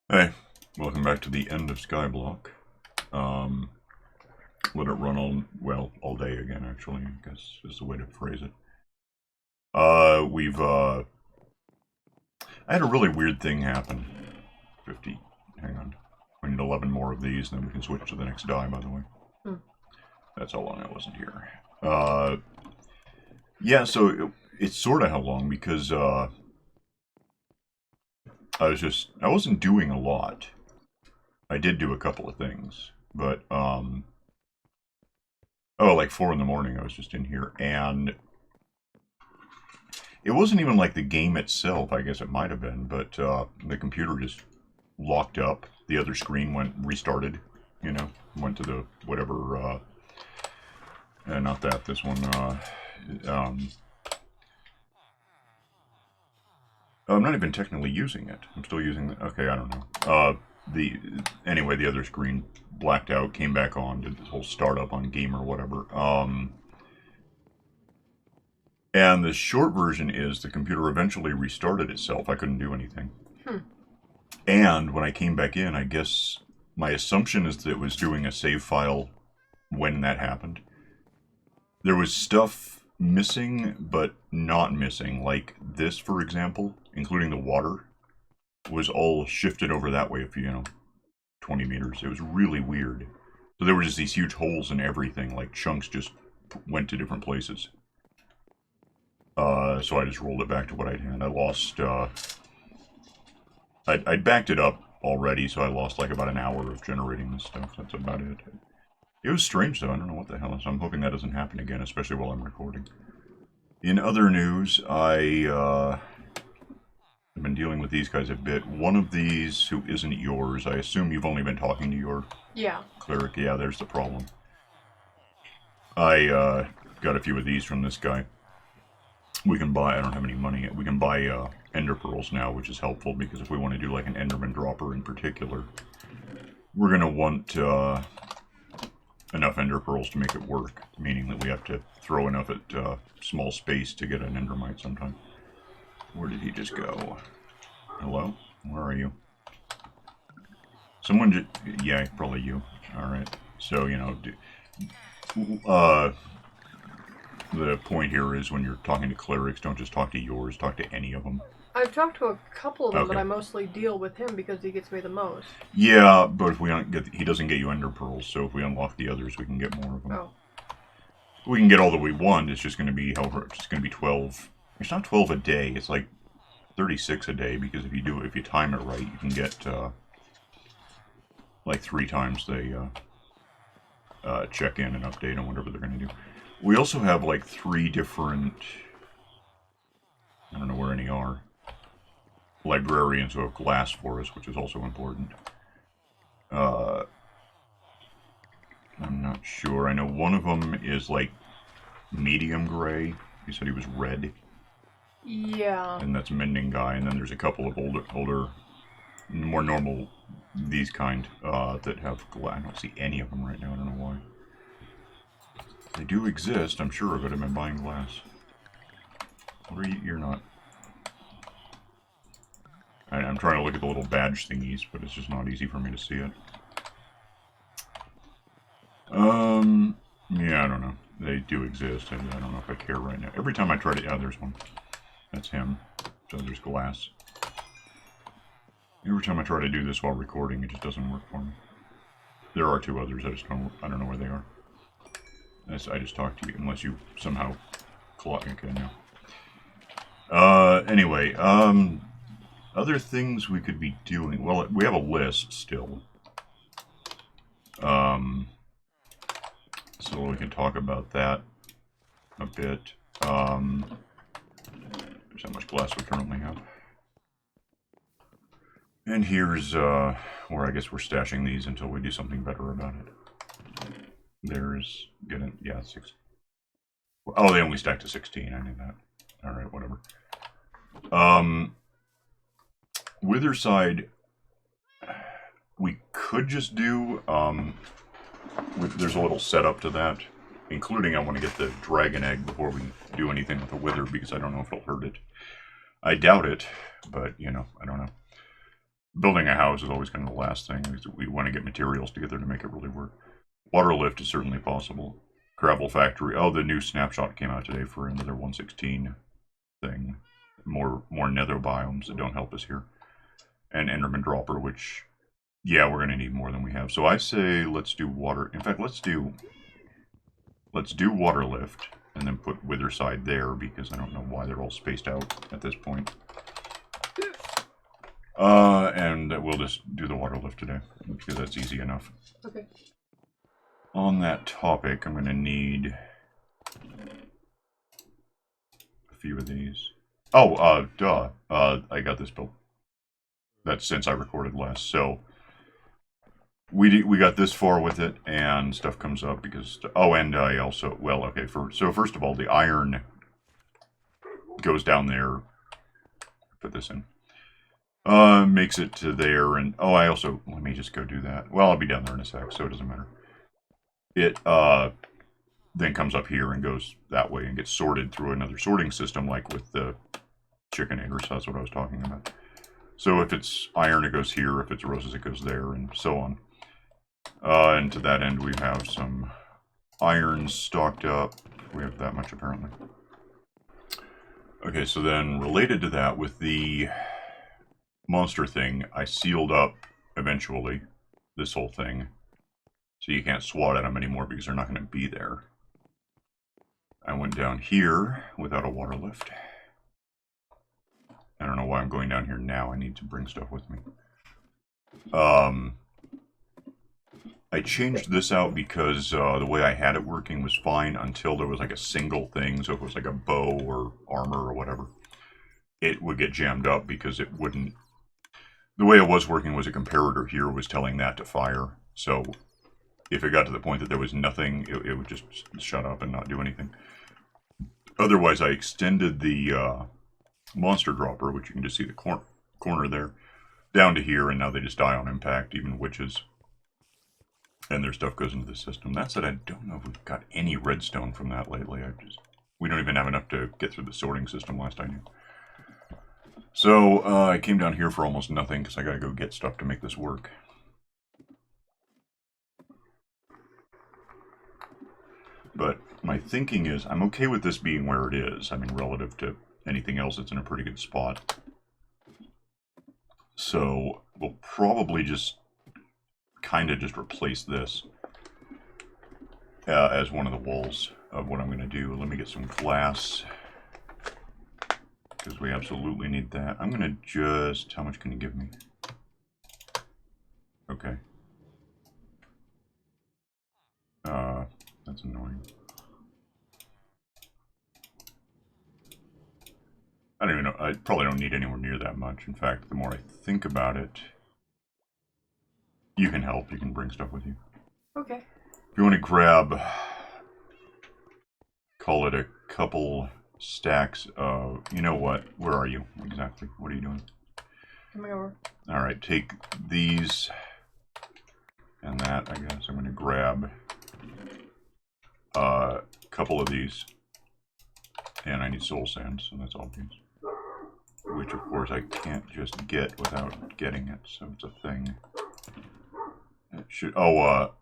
Hey, welcome back to the end of Skyblock. Um, Let it run all day again, actually, I guess is the way to phrase it. I had a really weird thing happen. 50, hang on. We need 11 more of these, and then we can switch to the next die, by the way. Hmm. That's how long I wasn't here. Yeah, so it's sort of how long, because, I wasn't doing a lot. I did do a couple of things, but, oh, like 4 in the morning, I was just in here, and it wasn't even like the game itself. I guess it might have been, but the computer just locked up. The other screen restarted, went to the whatever, not that, this one, um, I'm not even technically using it. I'm still using okay, I don't know. Anyway, the other screen blacked out, came back on, did this whole startup on game or whatever. And the short version is the computer eventually restarted itself. I couldn't do anything. And when I came back in, I guess my assumption is that it was doing a save file when that happened. There was stuff missing, but not missing. Like this, for example, including the water, was all shifted over that way a few, 20 meters. It was really weird. So there were just these huge holes in everything, like chunks just went to different places. So I just rolled it back to what I'd had. I lost, I'd backed it up already, so I lost like about an hour of generating this stuff. That's about it. It was strange though, I don't know what the hell is. I'm hoping that doesn't happen again, especially while I'm recording. In other news, I've been dealing with these guys a bit. One of these who isn't yours, I assume you've only been talking to your cleric. Yeah, there's the problem. I got a few of these from this guy. We can buy, I don't have any money yet, we can buy ender pearls now, which is helpful, because if we want to do like an enderman dropper in particular, we're going to want enough ender pearls to make it work, meaning that we have to throw enough at small space to get an endermite sometime. Where did he just go? Hello? Where are you? Someone just, yeah, probably you. Alright, so, the point here is when you're talking to clerics, don't just talk to yours, talk to any of them. I've talked to a couple of them, Okay. but I mostly deal with him because he gets me the most. Yeah, but if we don't get, he doesn't get you ender pearls, so if we unlock the others, we can get more of them. Oh. We can get all that we want, it's just going to be, however, it's just going to be 12. It's not 12 a day, it's like 36 a day, because if you time it right, you can get, like 3 times they, check in and update on whatever they're going to do. We also have like 3 different, I don't know where any are, librarians who have glass for us, which is also important. I'm not sure. I know one of them is like medium gray. He said he was red. Yeah. And that's a mending guy. And then there's a couple of older, more normal, these kind, that have glass. I don't see any of them right now. I don't know why. They do exist. I'm sure of it. I've been buying glass. What are you? You're not. I'm trying to look at the little badge thingies, but it's just not easy for me to see it. Yeah, I don't know. They do exist. I don't know if I care right now. Every time I try to... Yeah, there's one. That's him. So there's glass. Every time I try to do this while recording, it just doesn't work for me. There are 2 others. I don't know where they are. I just talked to you, unless you somehow... Okay, no. Anyway, other things we could be doing. Well, we have a list still. So we can talk about that a bit. There's how much glass we currently have. And here's where I guess we're stashing these until we do something better about it. There's yeah, 6. Oh, they only stack to 16. I knew that. Alright, whatever. Witherside, we could just do, there's a little setup to that, including I want to get the dragon egg before we do anything with the wither, because I don't know if it'll hurt it. I doubt it, but, I don't know. building a house is always kind of the last thing. We want to get materials together to make it really work. Waterlift is certainly possible. Gravel factory. Oh, the new snapshot came out today for another 116 thing. More nether biomes that don't help us here. And Enderman dropper, which, yeah, we're going to need more than we have. So I say let's do water. In fact, let's do Waterlift and then put Witherside there because I don't know why they're all spaced out at this point. And we'll just do the Waterlift today because that's easy enough. Okay. On that topic, I'm going to need a few of these. Oh, duh. I got this built. That's since I recorded last. So we got this far with it, and stuff comes up because. Oh, and I also okay. So first of all, the iron goes down there. Put this in. Makes it to there, and I also let me just go do that. Well, I'll be down there in a sec, so it doesn't matter. It then comes up here and goes that way and gets sorted through another sorting system, like with the chickenators. That's what I was talking about. So if it's iron, it goes here. If it's roses, it goes there, and so on. And to that end, we have some iron stocked up. We have that much, apparently. Okay, so then related to that, with the monster thing, I sealed up, eventually, this whole thing. So you can't swat at them anymore because they're not going to be there. I went down here without a water lift. I don't know why I'm going down here now. I need to bring stuff with me. I changed this out because the way I had it working was fine until there was like a single thing. So if it was like a bow or armor or whatever, it would get jammed up because it wouldn't. The way it was working was a comparator here was telling that to fire. So if it got to the point that there was nothing, it would just shut up and not do anything. Otherwise, I extended the monster dropper, which you can just see the corner there, down to here, and now they just die on impact, even witches. And their stuff goes into the system. That said, I don't know if we've got any redstone from that lately. We don't even have enough to get through the sorting system last I knew. So I came down here for almost nothing because I got to go get stuff to make this work. But my thinking is I'm okay with this being where it is. I mean, relative to anything else, it's in a pretty good spot. So we'll probably just kind of just replace this as one of the walls of what I'm going to do. Let me get some glass because we absolutely need that. I'm going to just... How much can you give me? Okay. That's annoying. I don't even know. I probably don't need anywhere near that much. In fact, the more I think about it, you can help. You can bring stuff with you. Okay. If you want to grab, call it a couple stacks of, you know what? Where are you exactly? What are you doing? Coming over. All right, take these and that, I guess. I'm going to grab a couple of these. And I need soul sand, so that's all these. Which, of course, I can't just get without getting it, so it's a thing. It should. Oh,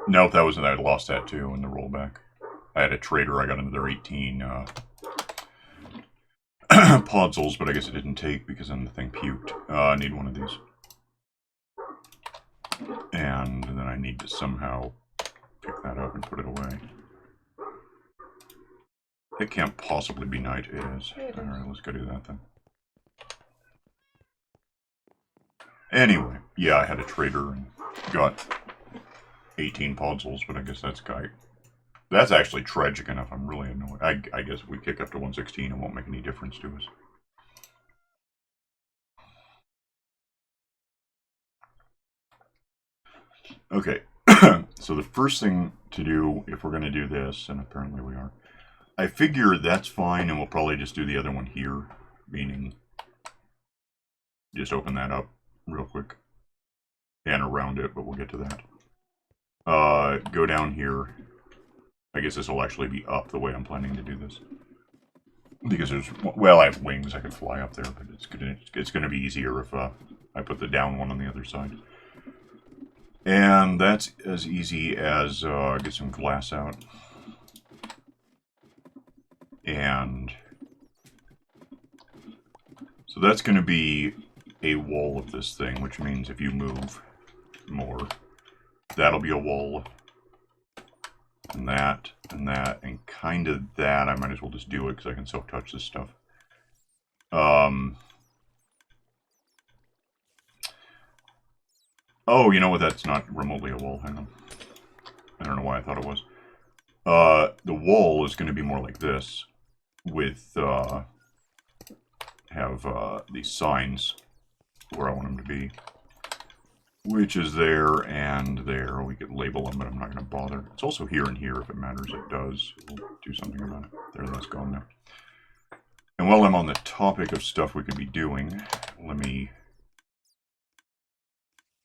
no, that was. I lost that too in the rollback. I had a trader. I got another 18 podzels, but I guess it didn't take because then the thing puked. I need one of these, and then I need to somehow pick that up and put it away. It can't possibly be night. It is. Alright, let's go do that then. Anyway, yeah, I had a trader and got 18 podzels, but I guess that's actually tragic enough. I'm really annoyed. I guess if we kick up to 116, it won't make any difference to us. Okay, so the first thing to do, if we're going to do this, and apparently we are, I figure that's fine, and we'll probably just do the other one here, meaning just open that up real quick and around it, but we'll get to that. Go down here. I guess this will actually be up the way I'm planning to do this. Because there's, well, I have wings, I can fly up there, but it's gonna be easier if I put the down one on the other side. And that's as easy as get some glass out. And so that's going to be a wall of this thing, which means if you move more, that'll be a wall. And that, and kind of that. I might as well just do it because I can self-touch this stuff. Oh, you know what? That's not remotely a wall. Hang on. I don't know why I thought it was. The wall is going to be more like this, with have these signs where I want them to be, which is there and there. We could label them, but I'm not going to bother. It's also here and here if it matters. It does. We'll do something about it. There, that's gone now. And while I'm on the topic of stuff we could be doing, let me...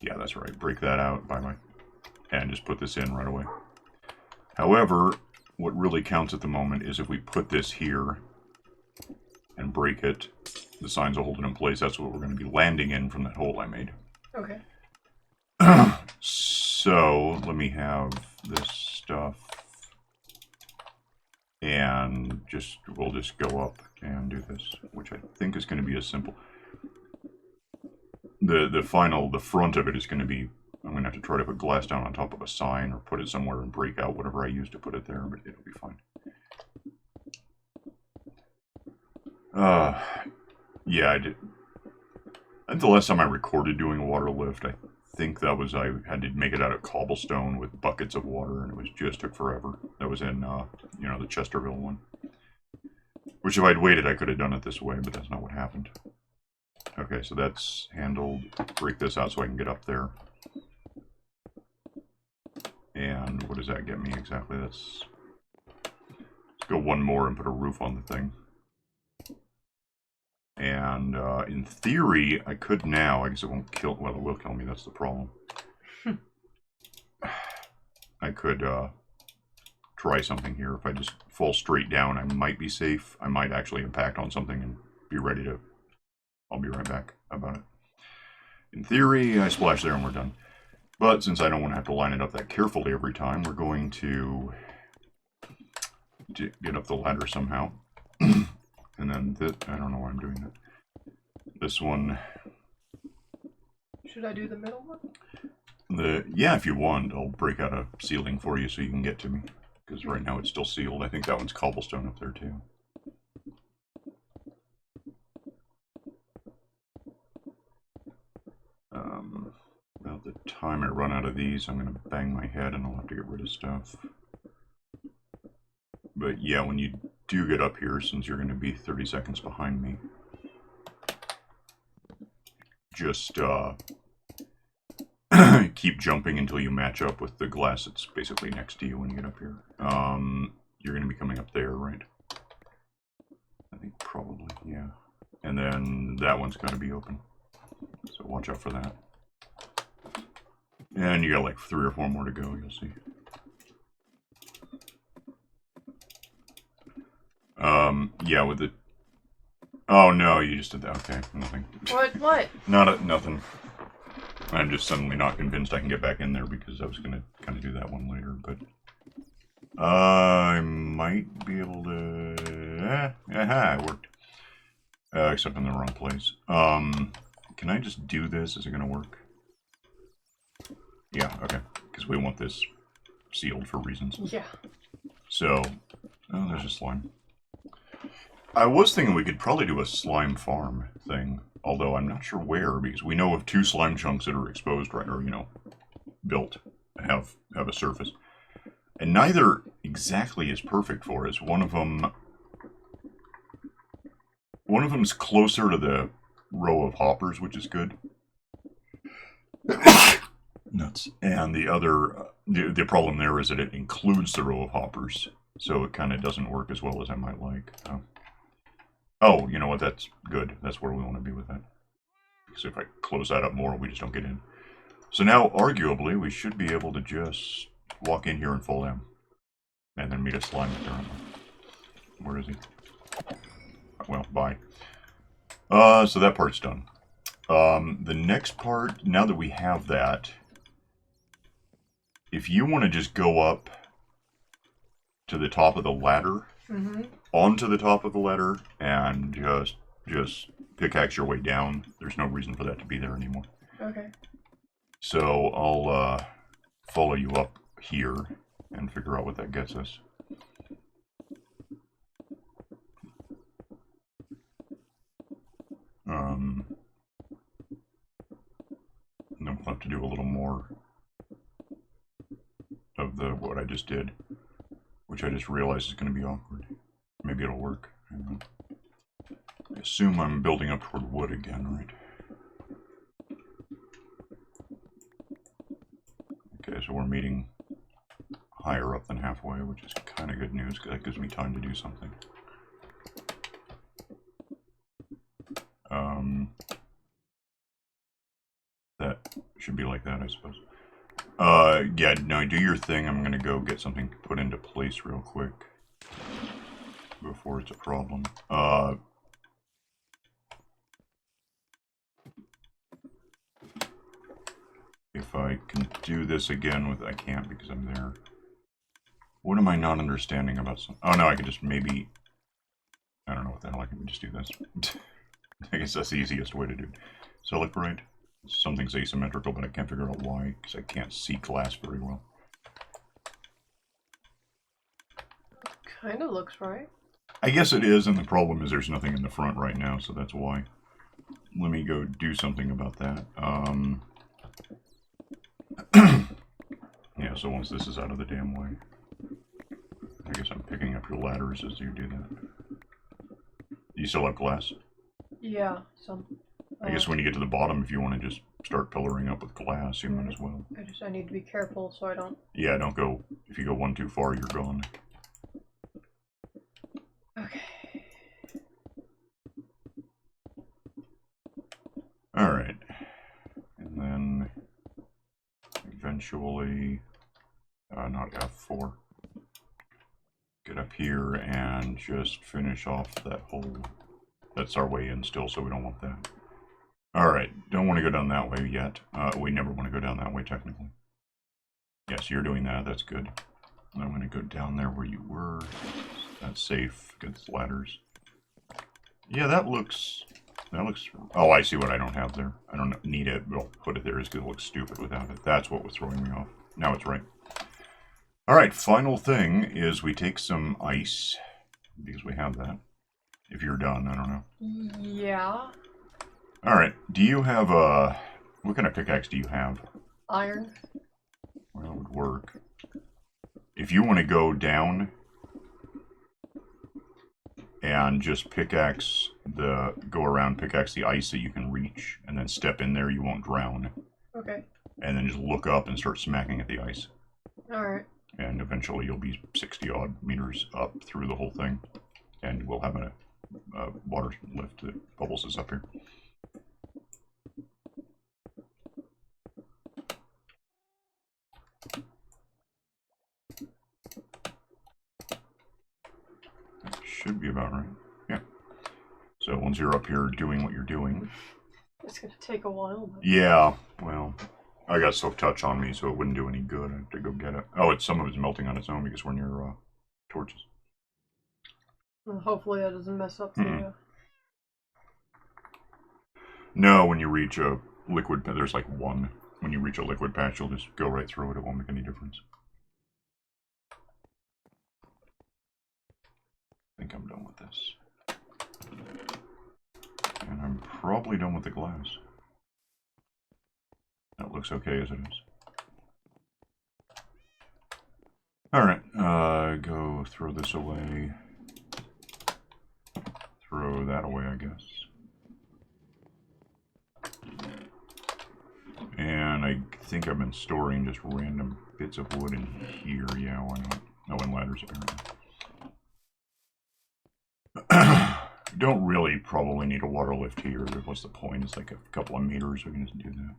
Yeah, that's right. Break that out by my... And just put this in right away. However, what really counts at the moment is if we put this here and break it, the signs will hold it in place. That's what we're going to be landing in from that hole I made. Okay. So, let me have this stuff. And we'll just go up and do this, which I think is going to be as simple. The front of it is going to be, I'm going to have to try to put glass down on top of a sign or put it somewhere and break out whatever I use to put it there, but it'll be fine. Yeah, I did. I think the last time I recorded doing a water lift, I think that was, I had to make it out of cobblestone with buckets of water, and it just took forever. That was in, you know, the Chesterville one. Which if I'd waited, I could have done it this way, but that's not what happened. Okay, so that's handled. Break this out so I can get up there. And what does that get me exactly? Let's go one more and put a roof on the thing. And in theory, I could now. I guess it won't kill. Well, it will kill me. That's the problem. I could try something here. If I just fall straight down, I might be safe. I might actually impact on something and be ready to... I'll be right back about it. In theory, I splash there and we're done. But since I don't want to have to line it up that carefully every time, we're going to get up the ladder somehow. And then this, I don't know why I'm doing that. This one. Should I do the middle one? Yeah, if you want, I'll break out a ceiling for you so you can get to me. Because right now it's still sealed. I think that one's cobblestone up there too. About the time I run out of these, I'm going to bang my head and I'll have to get rid of stuff. But yeah, when you do get up here, since you're going to be 30 seconds behind me, just keep jumping until you match up with the glass that's basically next to you when you get up here. You're going to be coming up there, right? I think probably, yeah. And then that one's got to be open. So watch out for that. And you got like 3 or 4 more to go, you'll see. Yeah, with the... Oh no, you just did that. Okay, nothing. What? Nothing. I'm just suddenly not convinced I can get back in there because I was going to kind of do that one later, but... I might be able to... Aha, it worked. Except in the wrong place. Can I just do this? Is it going to work? Yeah, okay. Because we want this sealed for reasons. Yeah. So, oh, there's a slime. I was thinking we could probably do a slime farm thing, although I'm not sure where, because we know of 2 slime chunks that are exposed right, or, you know, built, have a surface. And neither exactly is perfect for us. One of them's closer to the row of hoppers, which is good. Nuts. And the other, the problem there is that it includes the row of hoppers, so it kind of doesn't work as well as I might like. Oh, you know what? That's good. That's where we want to be with that. Because if I close that up more, we just don't get in. So now, arguably, we should be able to just walk in here and fall down. And then meet a slime up there. Where is he? Well, bye. So that part's done. The next part, now that we have that, if you want to just go up to the top of the ladder, onto the top of the ladder, and just pickaxe your way down, there's no reason for that to be there anymore. Okay. So I'll follow you up here and figure out what that gets us. And then we'll have to do a little more of what I just did, which I just realized is going to be awkward. Maybe it'll work. I don't know. I assume I'm building up toward wood again, right? Okay, so we're meeting higher up than halfway, which is kind of good news, because that gives me time to do something. That should be like that, I suppose. Yeah, no, do your thing. I'm gonna go get something put into place real quick before it's a problem. If I can do this again with... I can't because I'm there. What am I not understanding about some... Oh, no, I could just maybe... I don't know what the hell, I can just do this. I guess that's the easiest way to do it. Celebrate. Something's asymmetrical, but I can't figure out why, because I can't see glass very well. Kind of looks right. I guess it is, and the problem is there's nothing in the front right now, so that's why. Let me go do something about that. Yeah, so once this is out of the damn way, I guess I'm picking up your ladders as you do that. You still have glass? Yeah, some. I guess when you get to the bottom, if you want to just start pillaring up with glass, you might as well. I need to be careful so I don't... Yeah, don't go... If you go one too far, you're gone. Okay. Alright. And then... Eventually... not F4. Get up here and just finish off that hole. That's our way in still, so we don't want that. Alright, don't want to go down that way yet. We never want to go down that way, technically. Yes, you're doing that, that's good. I'm going to go down there where you were. That's safe, against ladders. Yeah, that looks... Oh, I see what I don't have there. I don't need it, but I'll put it there just because it looks stupid without it. That's what was throwing me off. Now it's right. Alright, final thing is we take some ice, because we have that. If you're done, I don't know. Yeah. Alright, do you have a... What kind of pickaxe do you have? Iron. Well, it would work. If you want to go down and just pickaxe the... Go around, pickaxe the ice that you can reach, and then step in there, you won't drown. Okay. And then just look up and start smacking at the ice. Alright. And eventually you'll be 60-odd meters up through the whole thing. And we'll have a water lift that bubbles us up here. That should be about right. Yeah. So once you're up here doing what you're doing... It's gonna take a while. But... Yeah, well... I got soft touch on me, so it wouldn't do any good. I have to go get it. Oh, some of it's melting on its own because we're near torches. Well, hopefully that doesn't mess up the... No, when you reach a liquid... There's like one. When you reach a liquid patch, you'll just go right through it. It won't make any difference. I think I'm done with this. And I'm probably done with the glass. That looks okay as it is. Alright, go throw this away. Throw that away, I guess. And I think I've been storing just random bits of wood in here. Yeah, why not? Oh, and ladders, apparently. Don't really probably need a water lift here. What's the point? It's like a couple of meters. We can just do that.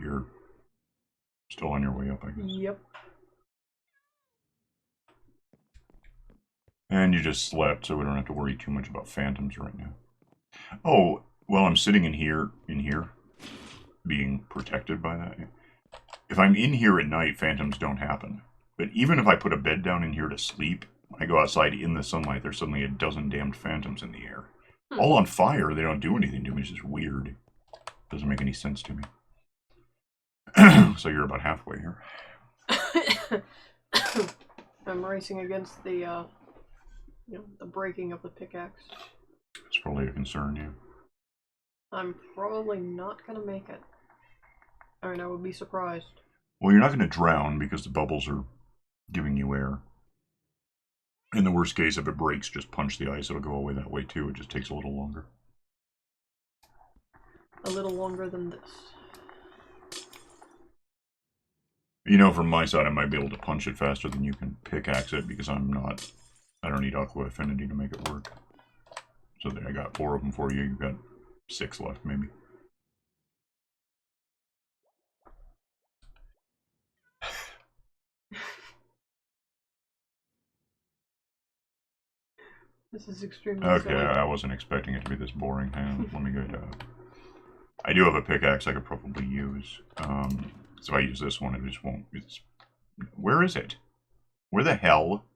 You're still on your way up, I guess. Yep. And you just slept, so we don't have to worry too much about phantoms right now. Oh, well, I'm sitting in here, being protected by that. If I'm in here at night, phantoms don't happen. But even if I put a bed down in here to sleep, when I go outside in the sunlight, there's suddenly a dozen damned phantoms in the air. All on fire, they don't do anything to me, it's just weird. Doesn't make any sense to me. So you're about halfway here. I'm racing against the, the breaking of the pickaxe. It's probably a concern, yeah. I'm probably not gonna make it. I mean, I would be surprised. Well, you're not going to drown because the bubbles are giving you air. In the worst case, if it breaks, just punch the ice. It'll go away that way too. It just takes a little longer. A little longer than this. You know, from my side, I might be able to punch it faster than you can pickaxe it because I don't need Aqua Affinity to make it work. So there, I got 4 of them for you. You've got 6 left, maybe. This is extremely Okay, silly. I wasn't expecting it to be this boring. Let me get I do have a pickaxe I could probably use. So if I use this one, it just won't. Where is it? Where the hell?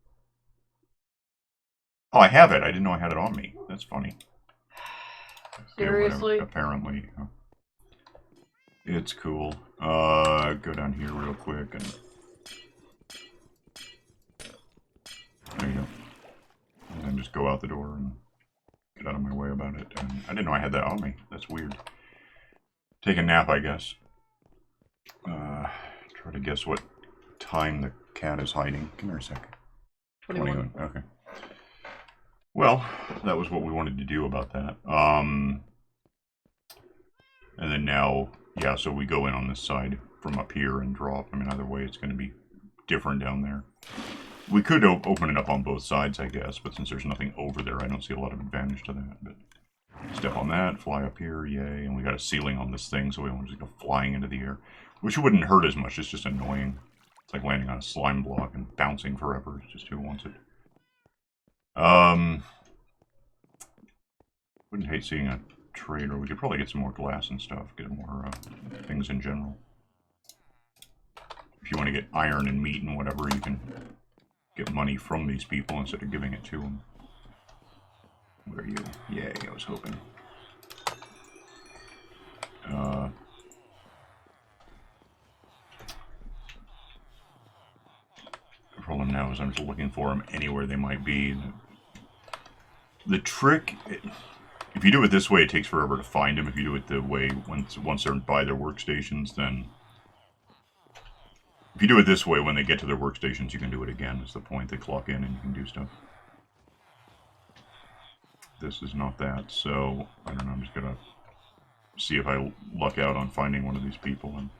Oh, I have it. I didn't know I had it on me. That's funny. Seriously? Yeah, apparently. It's cool. Go down here real quick and... There you go. And then just go out the door and get out of my way about it. And I didn't know I had that on me. That's weird. Take a nap, I guess. Try to guess what time the cat is hiding. Come here a sec. 21. Okay. Well, that was what we wanted to do about that. And then now, yeah, so we go in on this side from up here and drop. I mean, either way, it's going to be different down there. We could open it up on both sides, I guess, but since there's nothing over there, I don't see a lot of advantage to that. But step on that, fly up here, yay. And we got a ceiling on this thing, so we don't just go flying into the air. Which wouldn't hurt as much, it's just annoying. It's like landing on a slime block and bouncing forever. It's just who wants it. Wouldn't hate seeing a trader. We could probably get some more glass and stuff, get more things in general. If you want to get iron and meat and whatever, you can get money from these people instead of giving it to them. Where are you? Yay, I was hoping. The problem now is I'm just looking for them anywhere they might be. The trick, if you do it this way, it takes forever to find them. If you do it the way, once they're by their workstations, then... If you do it this way, when they get to their workstations, you can do it again. That's the point. They clock in and you can do stuff. This is not that, so I don't know. I'm just gonna see if I luck out on finding one of these people. And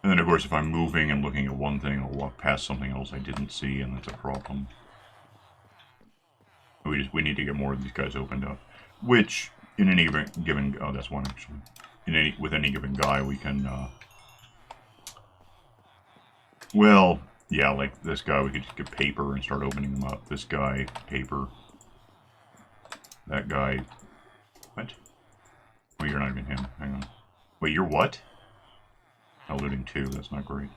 then, of course, if I'm moving and looking at one thing, I'll walk past something else I didn't see, and that's a problem. We need to get more of these guys opened up. Which, in any given... Oh, that's one, actually. With any given guy, we can... Well, yeah, like this guy, we could just get paper and start opening them up. This guy, paper. That guy... What? Well, you're not even him. Hang on. Wait, you're what? Looting 2, that's not great.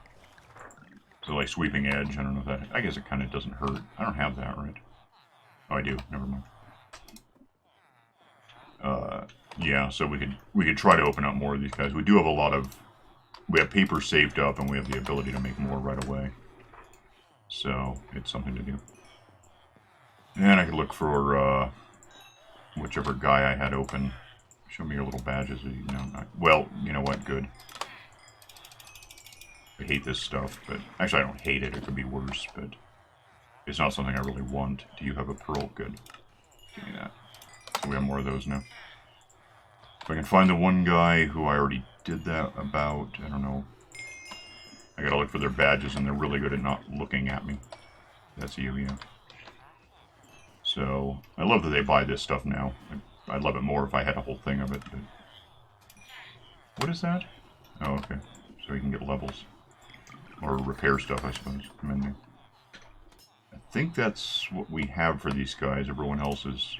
So, like, sweeping edge, I don't know if that... I guess it kind of doesn't hurt. I don't have that, right? Oh, I do. Never mind. Yeah, so we could try to open up more of these guys. We do have a lot of... We have paper saved up, and we have the ability to make more right away. So, it's something to do. And I could look for, whichever guy I had open. Show me your little badges. Well, you know what? Good. I hate this stuff, but... Actually, I don't hate it. It could be worse, but... It's not something I really want. Do you have a pearl? Good. Give me that. So we have more of those now. If I can find the one guy who I already did that about, I don't know. I gotta look for their badges, and they're really good at not looking at me. That's you, yeah. So, I love that they buy this stuff now. I'd love it more if I had a whole thing of it, but... What is that? Oh, okay. So you can get levels. Or repair stuff, I suppose. Come in there. think that's what we have for these guys. Everyone else is...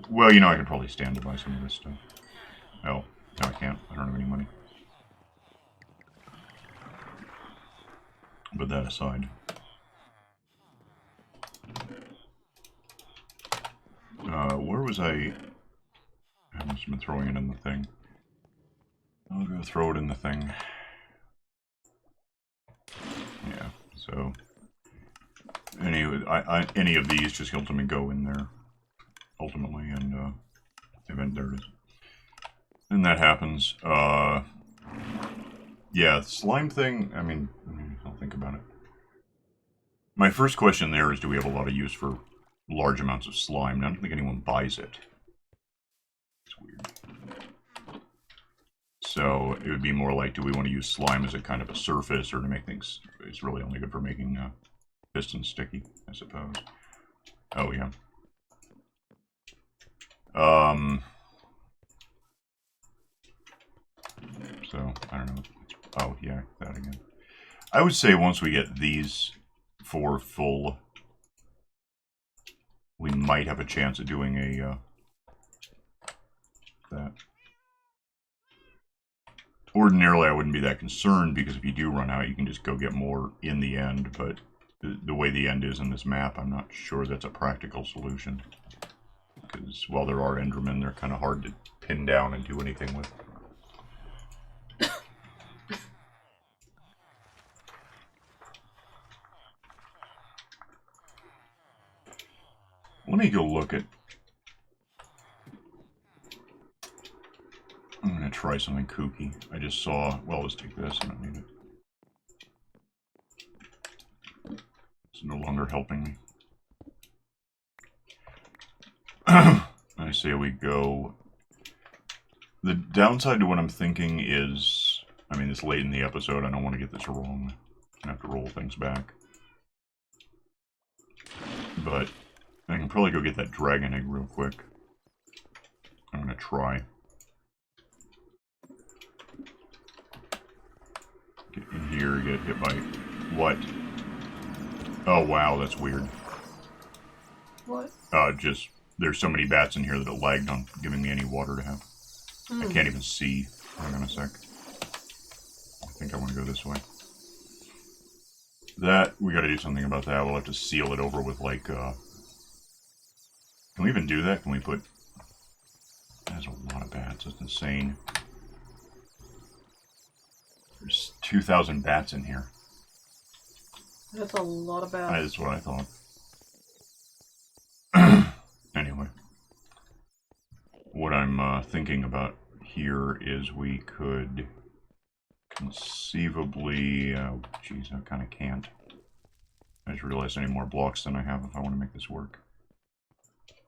Well, you know, I could probably stand to buy some of this stuff. Oh, no I can't. I don't have any money. But that aside... where was I must have been throwing it in the thing. I'll go throw it in the thing. Yeah, so... Anyway, any of these just ultimately go in there. Ultimately, and, event, there it is. And that happens. Yeah, slime thing, I mean, I'll think about it. My first question there is, do we have a lot of use for large amounts of slime? I don't think anyone buys it. It's weird. So, it would be more like, do we want to use slime as a kind of a surface, or to make things... It's really only good for making pistons sticky, I suppose. Oh, yeah. So, I don't know. Oh, yeah, that again. I would say once we get these 4 full, we might have a chance of doing a, that. Ordinarily, I wouldn't be that concerned, because if you do run out, you can just go get more in the end, but the way the end is in this map, I'm not sure that's a practical solution. Because while there are Endermen, they're kind of hard to pin down and do anything with. Let me go look at... I'm going to try something kooky. I just saw... Well, let's take this. I don't need it. It's no longer helping me. I say we go... The downside to what I'm thinking is... I mean, it's late in the episode. I don't want to get this wrong. I have to roll things back. But... I can probably go get that dragon egg real quick. I'm gonna try. Get in here, get hit by... What? Oh wow, that's weird. What? Just... There's so many bats in here that it lagged on giving me any water to have. I can't even see. Hang on a sec. I think I want to go this way. That, we gotta do something about that. We'll have to seal it over with, like, Can we even do that? Can we put... That's a lot of bats. That's insane. There's 2,000 bats in here. That's a lot of bats. That's what I thought. Anyway. What I'm thinking about here is we could conceivably... Oh, jeez, I kind of can't. I just realized I need more blocks than I have if I want to make this work.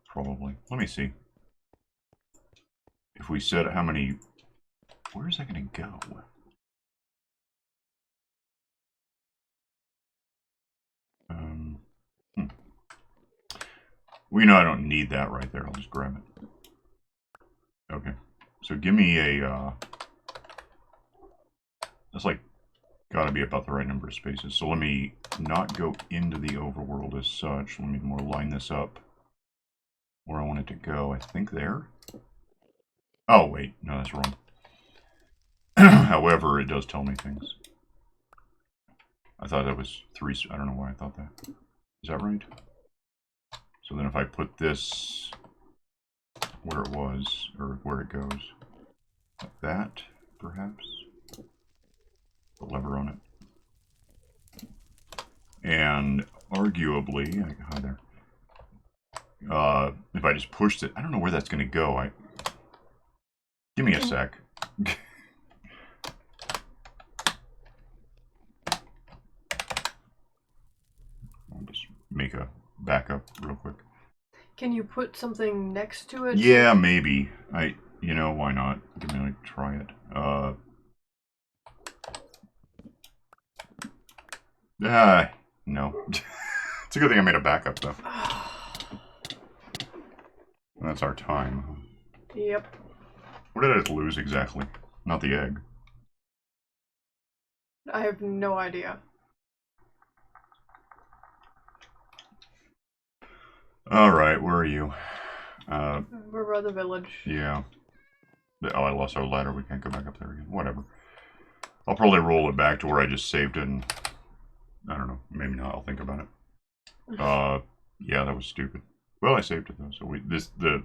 Probably. Let me see. If we set how many... Where is that going to go? Well, you know I don't need that right there. I'll just grab it. Okay. So give me a... That's like... Gotta be about the right number of spaces. So let me not go into the overworld as such. Let me more line this up where I want it to go. I think there. Oh, wait. No, that's wrong. However, it does tell me things. I thought that was 3... I don't know why I thought that. Is that right? So then if I put this where it was, or where it goes, like that, perhaps? The lever on it. And arguably, hi there. If I just pushed it, I don't know where that's going to go. Give me a sec. I'll just make a backup real quick. Can you put something next to it? Yeah, maybe. You know, why not? Give me a try it. No. It's a good thing I made a backup, though. That's our time. Yep. What did I lose exactly? Not the egg. I have no idea. Alright, where are you? We're by the village. Yeah. Oh, I lost our ladder. We can't go back up there again. Whatever. I'll probably roll it back to where I just saved it, and I don't know. Maybe not. I'll think about it. Yeah, that was stupid. Well, I saved it though, so the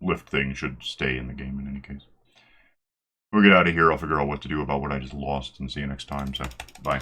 lift thing should stay in the game in any case. We'll get out of here. I'll figure out what to do about what I just lost, and see you next time. So, bye.